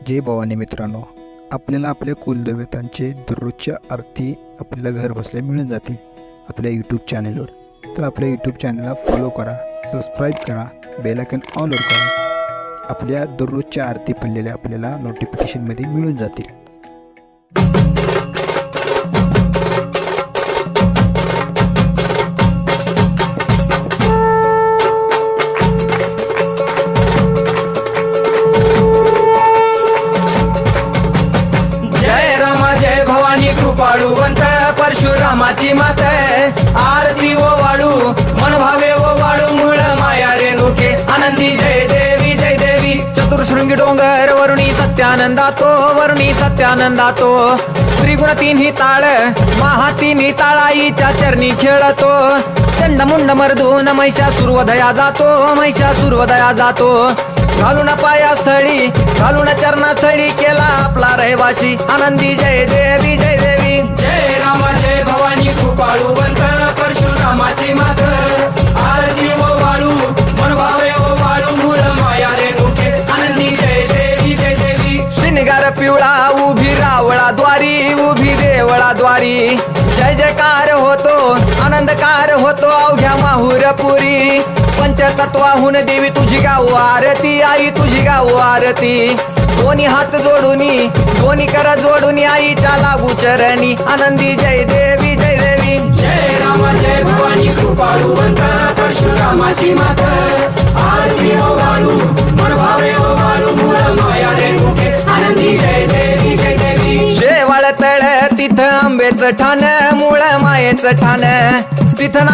जय भवानी मित्रांनो, आपल्याला आपल्या कुलदेवतांचे दररोजच्या आरती आपल्याला घर बसल्या मिळून जातील आपल्या यूट्यूब चॅनलवर. तर आपल्या यूट्यूब चॅनलला फॉलो करा, सबस्क्राईब करा, बेल आयकॉन ऑलवर करा. आपल्या दररोजच्या आरती पडलेल्या आपल्याला नोटिफिकेशनमध्ये मिळून जातील. कृपाळुवंत परशुरामाची मात आरती ओ वाळू मन भावे ओ वाळू मूळ माया रेणुके आनंदी जय देवी जय देवी. चतुर्शृंगी डोंगर वरुणी सत्यानंदातो त्रिगुण तिन्ही ताळ महा तिन्ही ताळाईच्या चरणी खेळतो. चंडमुंड मर्दून महिषासुरवधया जातो घालून पायास्थळी घालून चरणास्थळी केला आपला रहिवाशी आनंदी जय देवी जय देवी. जय राम जय भवानी कृपाळुवंत परशुरामाची मात आरती ओ वाळू मन भावे ओ वाळू मूळ माया रेणुके आनंदी जय देवी जय देवी. श्रीनिगार पिवळा उभी रावळा द्वारी जय जयकार होतो आनंदकार होतो अवघ्या माहुरपुरी. पंचतत्वाहून देवी तुझी गाऊ आरती आई तुझी गाऊ आरती. दोन्ही हात जोडूनी दोन्ही कर जोडूनी आईच्या लागू चरणी आनंदी जय देवी जय देवी. जय राम जय भवानी कृपाळुवंत परशुरामाची मात आरती ओ वाळू मन भावे ओ वाळू मूळ माया रेणुके आनंदी जय देवी जय देवी. शेवाळ तळ तिथं आंबेचं ठाण मूळ मायेचं ठाण तिथं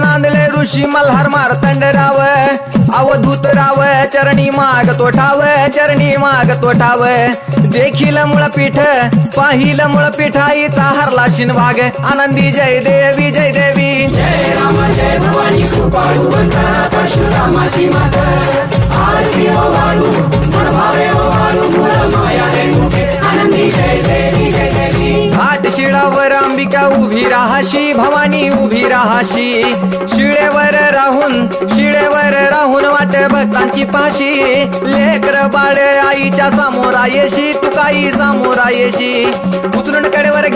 नांदले ऋषी मल्हार मार्तंडराव अवधूत राव चरणी माग तो ठाव. देखील मुळपीठ पाहिल मुळपीठ आईचा हरला शिनभाग आनंदी जय देवी जय देवी. जय राम जय भवानी कृपाळुवंत परशुरामाची मात आरती ओ वाळू मन भावे ओ वाळू मूळ माया रेणुके आनंदी जय देवी जय देवी. घाट शिळावर अंबिका उभी राहाशी भवानी उभी राहाशी. शिळेवर राहून वाट भक्तांची पाशी. लेकर बाळ आईच्या समोरा येशी तुकाई समोरा येशी. उचलून कडेवर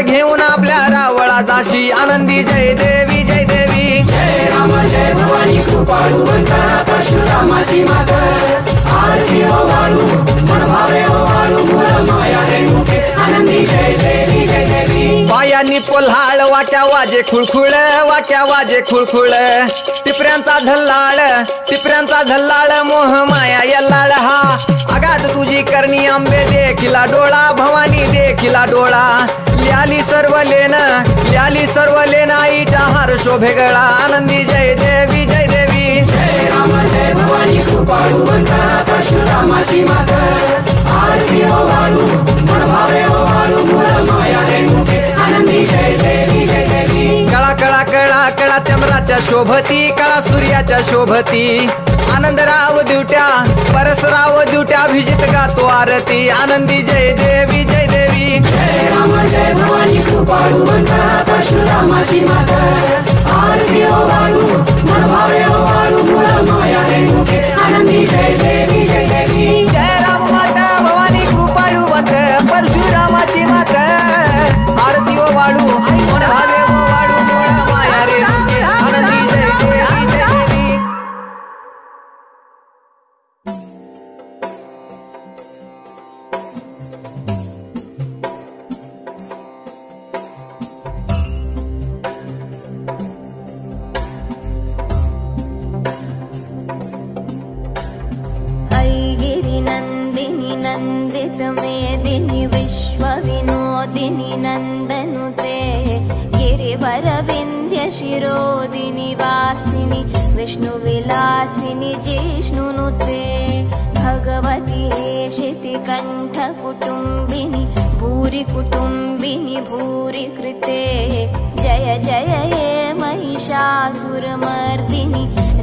घेऊन आपल्या रावळा जाशी आनंदी जय देवी जय देवी. जय राम जय भवानी कृपाळुवंत परशुरामाची मात आरती ओ वाळू मन भावे ओ वाळू मूळ माया रेणुके आनंदी जय देवी जय देवी. पायांनी पोल्हाळ वाट्या वाजे खुळखुळ टिपऱ्यांचा झल्लाळ मोह माया यल्लाळ हा. आगात तुझी करणी आंबे देखिला डोळा भवानी देखिला डोळा. ल्याली सर्व लेन आईच्या हार शोभे गळा आनंदी जय देवी जय देवी. जय राम जय भवानी कृपाळुवंत परशुरामाची मात आरती ओ वाळू मन भावे ओ वाळू मूळ माया रेणुके आनंदी जय देवी जय देवी. कळा चंद्राच्या शोभती कळा सूर्याच्या शोभती. आनंदराव दिवट्या परसराव दिवट्या अभिजित गातो आरती आनंदी जय देवी जय देवी. जय राम जय भवानी कृपाळुवंत परशुरामाची मात आरती ओ वाळू मन भावे ओ वाळू मूळ माया रेणुके आनंदी जय देवी जय देवी. जय राम माता भवानी कृपाळुवंत परशुरामाची मात आरती ओ वाळू मन भावे ओ वाळू मूळ माया रेणुके आनंदी जय देवी जय देवी. नंदिनी नंदित मेदिनी विश्वविनोदिनी नंदनुते गिरिवर विंध्य शिरोदिनी वासिनी विष्णुविलासिनी जिष्णुनुते. भगवती हेशिति कंठ कुटुंबिनी भूरि कुटुंबिनी भूरि कृते. जय जय हे महिषासुरमर्दिनी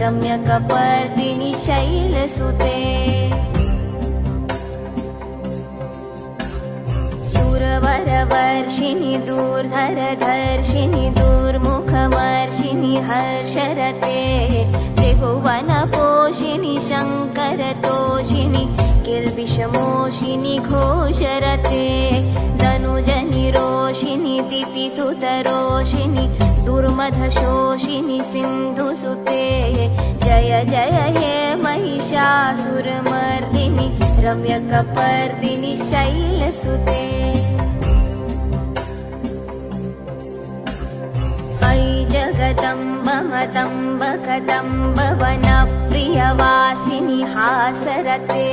रम्यकपर्दिनी शैलसुते. सुरवरवर्षिणि दूर्धरधर्षिणि दुर्मुखमर्षिणि हर्षरते. त्रिभुवनपोषिणि शङ्करतो घोषिणि किल्बिषमोषिनि घोषरते धनुजनि रोषिणि दितिसुतरोषिणि दुर्मधशोषिनि सिन्धुसुते जय जय हे महिषासुरमर्दिनि रम्यकपर्दिनि शैलसुते अयि जगदम्ब मतम्ब कदम्ब वनप्रियवासिनि हासरते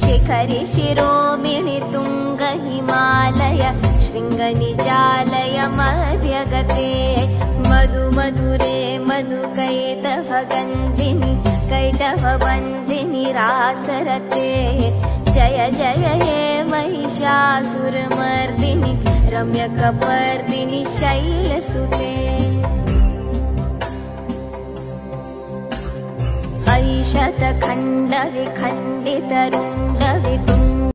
शिखरि शिरोमिणि तुङ्ग हिमालय शृङ्गनिजालय मध्यगते मधु मधुरे मधुकैटभगन्धिनि कैटभवन्धिनि रासरते जय जय हे महिषासुरमर्दिनि रम्यकपर्दिनि शैलसुते अयि शतखण्ड विखण्डितरुण्ड